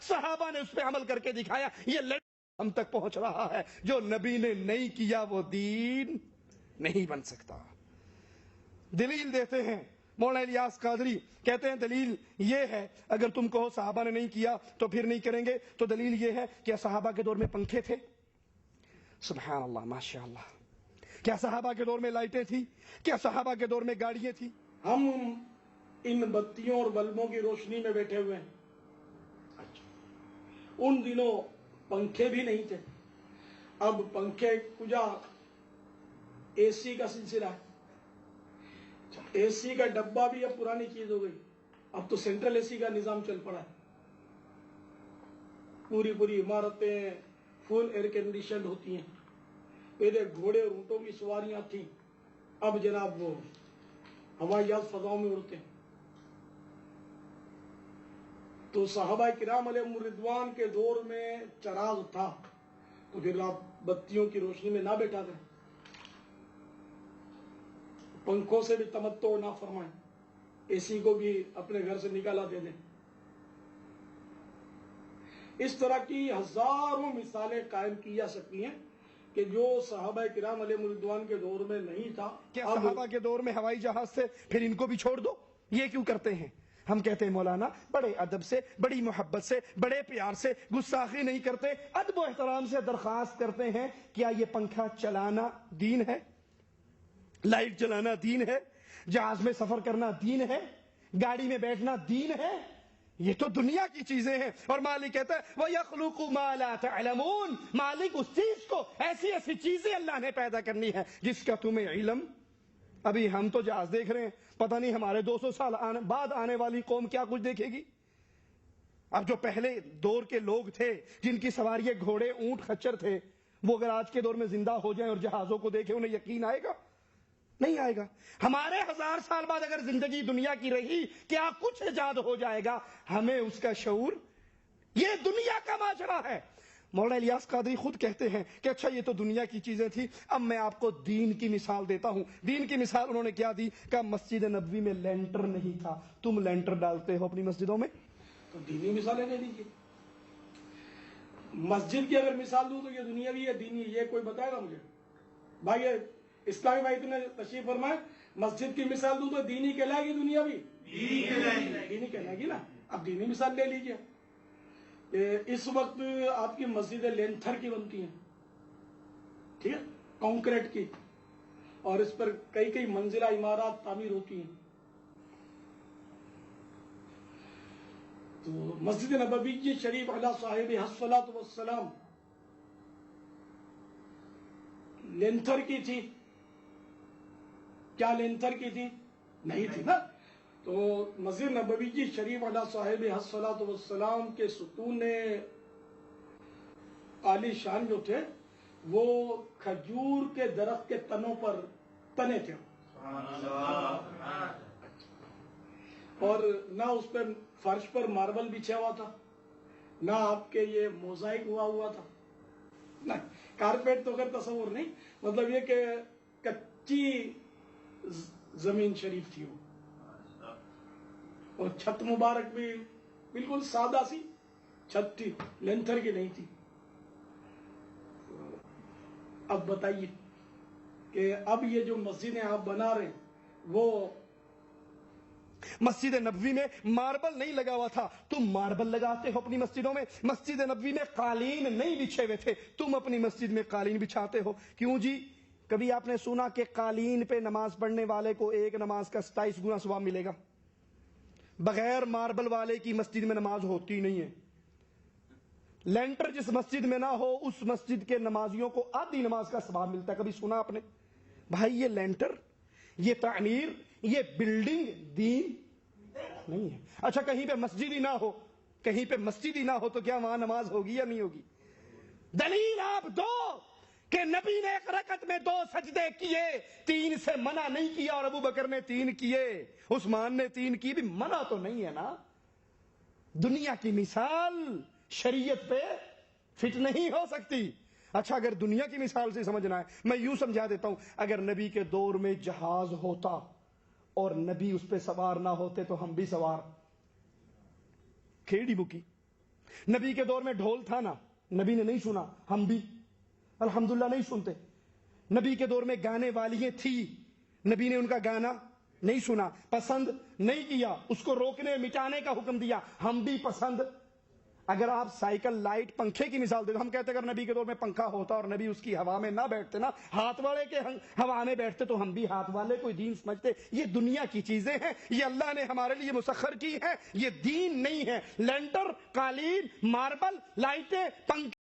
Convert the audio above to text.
صحابہ نے اس پہ عمل کر کے دکھایا. یہ ہم تک پہنچ رہا ہے. جو نبی نے نہیں کیا وہ دین نہیں بن سکتا. دلیل دیتے ہیں مولانا الیاس قادری، کہتے ہیں دلیل یہ ہے، اگر تم کہو صحابہ نے نہیں کیا تو پھر نہیں کریں گے، تو دلیل یہ ہے کہ صحابہ کے دور میں پنکھے تھے؟ سبحان اللہ، ماشاء اللہ. کیا صحابہ کے دور میں لائٹیں تھی؟ کیا صحابہ کے دور میں گاڑیاں تھی؟ ہم ان بتیوں اور بلبوں کی روشنی میں بیٹھے ہوئے ہیں. ان دنوں پنکھے بھی نہیں تھے. اب پنکھے کجا اے سی کا سلسلہ ہے. اے سی کا ڈبہ بھی اب پرانی چیز ہو گئی. اب تو سینٹرل اے سی کا نظام چل پڑا ہے. پوری عمارتیں فل ایئر کنڈیشنڈ ہوتی ہیں. پہلے گھوڑے اور اونٹوں کی سواریاں تھیں، اب جناب وہ ہوائی جہاز فضاؤں میں اڑتے ہیں. تو صحابہ کرام علیہم الرضوان کے دور میں چراغ تھا، تو پھر آپ بتیوں کی روشنی میں نہ بیٹھا دیں، پنکھوں سے بھی تمتع نہ فرمائیں، اے سی کو بھی اپنے گھر سے نکالا دے دیں. اس طرح کی ہزاروں مثالیں قائم کی جا سکتی ہیں کہ جو صحابہ کرام علیہم الرضوان کے دور میں نہیں تھا. کیا صحابہ کے دور میں ہوائی جہاز سے پھر ان کو بھی چھوڑ دو؟ یہ کیوں کرتے ہیں؟ ہم کہتے ہیں مولانا بڑے ادب سے، بڑی محبت سے، بڑے پیار سے، گستاخی نہیں کرتے، ادب و احترام سے درخواست کرتے ہیں، کیا یہ پنکھا چلانا دین ہے؟ لائٹ جلانا دین ہے؟ جہاز میں سفر کرنا دین ہے؟ گاڑی میں بیٹھنا دین ہے؟ یہ تو دنیا کی چیزیں ہیں. اور مالک کہتا ہے وَيَخْلُقُ مَا لَا تَعْلَمُونَ، مالک اس چیز کو، ایسی چیزیں اللہ نے پیدا کرنی ہے جس کا تمہیں علم. ابھی ہم تو جہاز دیکھ رہے ہیں، پتہ نہیں ہمارے 200 سال بعد آنے والی قوم کیا کچھ دیکھے گی. اب جو پہلے دور کے لوگ تھے جن کی سواری گھوڑے، اونٹ، خچر تھے، وہ اگر آج کے دور میں زندہ ہو جائیں اور جہازوں کو دیکھیں، انہیں یقین آئے گا؟ نہیں آئے گا. ہمارے 1000 سال بعد اگر زندگی دنیا کی رہی، کیا کچھ ایجاد ہو جائے گا، ہمیں اس کا شعور. یہ دنیا کا ماجرا ہے. مولانا الیاس قادری خود کہتے ہیں کہ اچھا یہ تو دنیا کی چیزیں تھی، اب میں آپ کو دین کی مثال دیتا ہوں. دین کی مثال انہوں نے کیا دی؟ کہ مسجد نبوی میں لینٹر نہیں تھا، تم لینٹر ڈالتے ہو اپنی مسجدوں میں. تو دینی مثالیں دے دیجیے. مسجد کی اگر مثال دوں تو یہ دنیاوی ہے دینی، یہ کوئی بتائے گا مجھے؟ بھائی اسلامی بھائی نے تشریف فرمائے، مسجد کی مثال دوں تو دینی کہلائے گی دنیاوی؟ دینی کہلائے گی نا. اب دینی مثال لے لیجیے. اس وقت آپ کی مسجدیں لینتھر کی بنتی ہیں، ٹھیک ہے، کانکریٹ کی، اور اس پر کئی منزلہ عمارات تعمیر ہوتی ہیں. تو مسجد نبوی شریف علی صاحبہ الصلاۃ والسلام لینتھر کی تھی؟ کیا لینتھر کی تھی؟ نہیں تھی نا. تو مسجد نبوی شریف علی صاحبہ الصلاۃ والسلام کے ستون عالی شان جو تھے وہ کھجور کے درخت کے تنوں پر تنے تھے، اور نہ اس پہ فرش پر ماربل بچھا ہوا تھا، نہ آپ کے یہ موزائک ہوا تھا، نہ کارپیٹ تو اگر تصور نہیں، مطلب یہ کہ کچی زمین شریف تھی وہ، اور چھت مبارک بھی بالکل سادہ سی چھت تھی، لینتھر کی نہیں تھی. اب بتائیے کہ اب یہ جو مسجدیں آپ بنا رہے ہیں وہ مسجد نبوی میں ماربل نہیں لگا ہوا تھا، تم ماربل لگاتے ہو اپنی مسجدوں میں. مسجد نبوی میں قالین نہیں بچھے ہوئے تھے، تم اپنی مسجد میں قالین بچھاتے ہو. کیوں جی؟ کبھی آپ نے سنا کہ قالین پہ نماز پڑھنے والے کو ایک نماز کا 27 گنا ثواب ملے گا؟ بغیر ماربل والے کی مسجد میں نماز ہوتی نہیں ہے. لینٹر جس مسجد میں نہ ہو اس مسجد کے نمازیوں کو آدھی نماز کا ثواب ملتا ہے. کبھی سنا آپ نے؟ بھائی یہ لینٹر، یہ تعمیر، یہ بلڈنگ دین نہیں ہے. اچھا کہیں پہ مسجد ہی نہ ہو، کہیں پہ مسجد ہی نہ ہو تو کیا وہاں نماز ہوگی یا نہیں ہوگی؟ دلیل آپ دو کہ نبی نے 1 رکعت میں 2 سجدے کیے، 3 سے منع نہیں کیا، اور ابو بکر نے 3 کیے، عثمان نے 3 کی، بھی منع تو نہیں ہے نا. دنیا کی مثال شریعت پہ فٹ نہیں ہو سکتی. اچھا اگر دنیا کی مثال سے سمجھنا ہے، میں یوں سمجھا دیتا ہوں، اگر نبی کے دور میں جہاز ہوتا اور نبی اس پہ سوار نہ ہوتے تو ہم بھی سوار، کھیڑی بکی. نبی کے دور میں ڈھول تھا نا, نبی نے نہیں سنا, ہم بھی الحمدللہ نہیں سنتے. نبی کے دور میں گانے والیاں تھی, نبی نے ان کا گانا نہیں سنا, پسند نہیں کیا, اس کو روکنے مٹانے کا حکم دیا, ہم بھی پسند. اگر آپ سائیکل, لائٹ, پنکھے کی مثال دے تو ہم کہتے اگر نبی کے دور میں پنکھا ہوتا اور نبی اس کی ہوا میں نہ بیٹھتے نا, ہاتھ والے کے ہوا میں بیٹھتے, تو ہم بھی ہاتھ والے کوئی دین سمجھتے. یہ دنیا کی چیزیں ہیں, یہ اللہ نے ہمارے لیے مسخر کی ہیں, یہ دین نہیں ہے. لینٹر, قالین, ماربل, لائٹیں, پنکھے